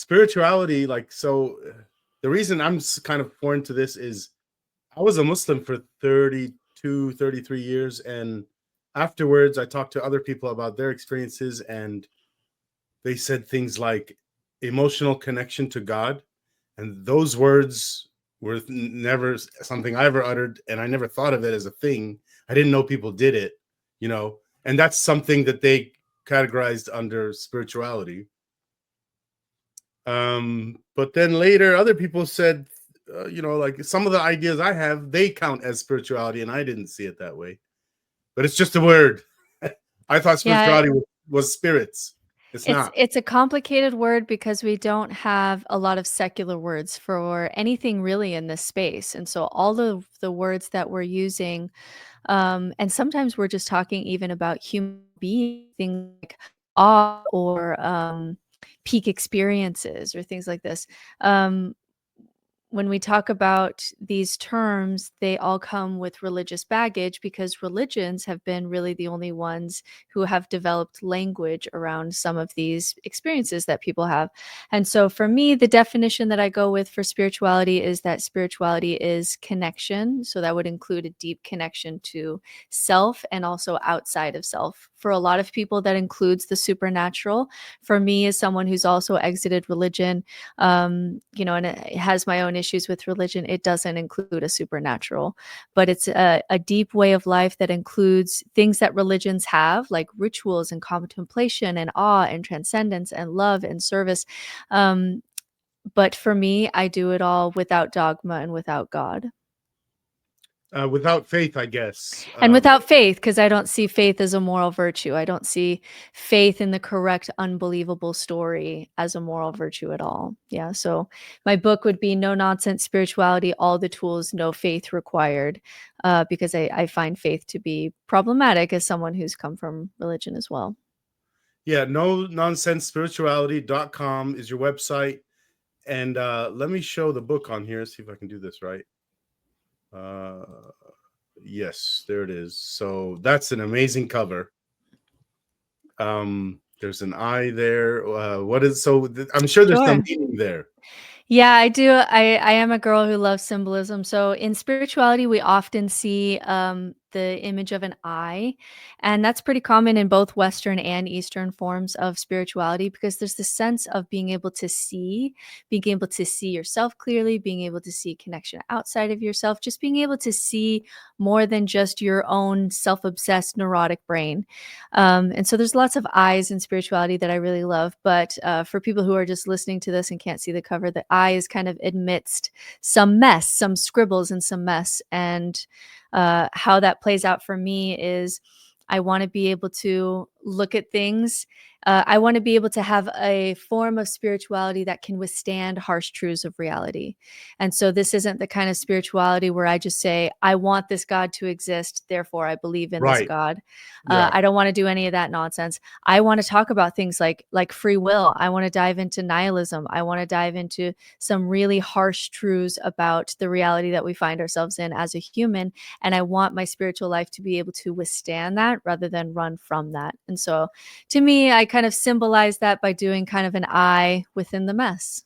spirituality, the reason I'm kind of foreign to this is I was a Muslim for 32, 33 years. And afterwards, I talked to other people about their experiences, and they said things like emotional connection to God. And those words were never something I ever uttered. And I never thought of it as a thing. I didn't know people did it, you know, and that's something that they categorized under spirituality. But then later, other people said, like some of the ideas I have, they count as spirituality, and I didn't see it that way. But it's just a word. I thought Yeah, spirituality was spirits. It's not. it's a complicated word because we don't have a lot of secular words for anything really in this space. And so all of the words that we're using, and sometimes we're just talking even about human being, things like awe or peak experiences or things like this. When we talk about these terms, they all come with religious baggage because religions have been really the only ones who have developed language around some of these experiences that people have. And so for me, the definition that I go with for spirituality is that spirituality is connection. So that would include a deep connection to self and also outside of self. For a lot of people, that includes the supernatural. For me, as someone who's also exited religion, and it has my own issues with religion, it doesn't include a supernatural, but it's a deep way of life that includes things that religions have, like rituals and contemplation and awe and transcendence and love and service. But for me, I do it all without dogma and without God. Without faith, I guess. And without faith, because I don't see faith as a moral virtue. I don't see faith in the correct, unbelievable story as a moral virtue at all. Yeah. So my book would be No Nonsense Spirituality, All the Tools, No Faith Required, because I find faith to be problematic as someone who's come from religion as well. Yeah, no nonsense spirituality.com is your website. And let me show the book on here, see if I can do this right. Yes, there it is. So that's an amazing cover. There's an eye there. I'm sure there's some Sure. meaning there. Yeah, I do. I am a girl who loves symbolism. So in spirituality, we often see the image of an eye, and that's pretty common in both Western and Eastern forms of spirituality because there's this sense of being able to see yourself clearly, being able to see connection outside of yourself, just being able to see more than just your own self-obsessed neurotic brain. And so there's lots of eyes in spirituality that I really love. But for people who are just listening to this and can't see the cover, the eye is kind of amidst some mess, some scribbles and some mess. And how that plays out for me is I want to be able to look at things. I want to be able to have a form of spirituality that can withstand harsh truths of reality. And so this isn't the kind of spirituality where I just say, I want this God to exist, therefore I believe in this Right. God. Yeah. I don't want to do any of that nonsense. I want to talk about things like free will. I want to dive into nihilism. I want to dive into some really harsh truths about the reality that we find ourselves in as a human. And I want my spiritual life to be able to withstand that rather than run from that. And so to me, I kind of symbolize that by doing kind of an eye within the mess.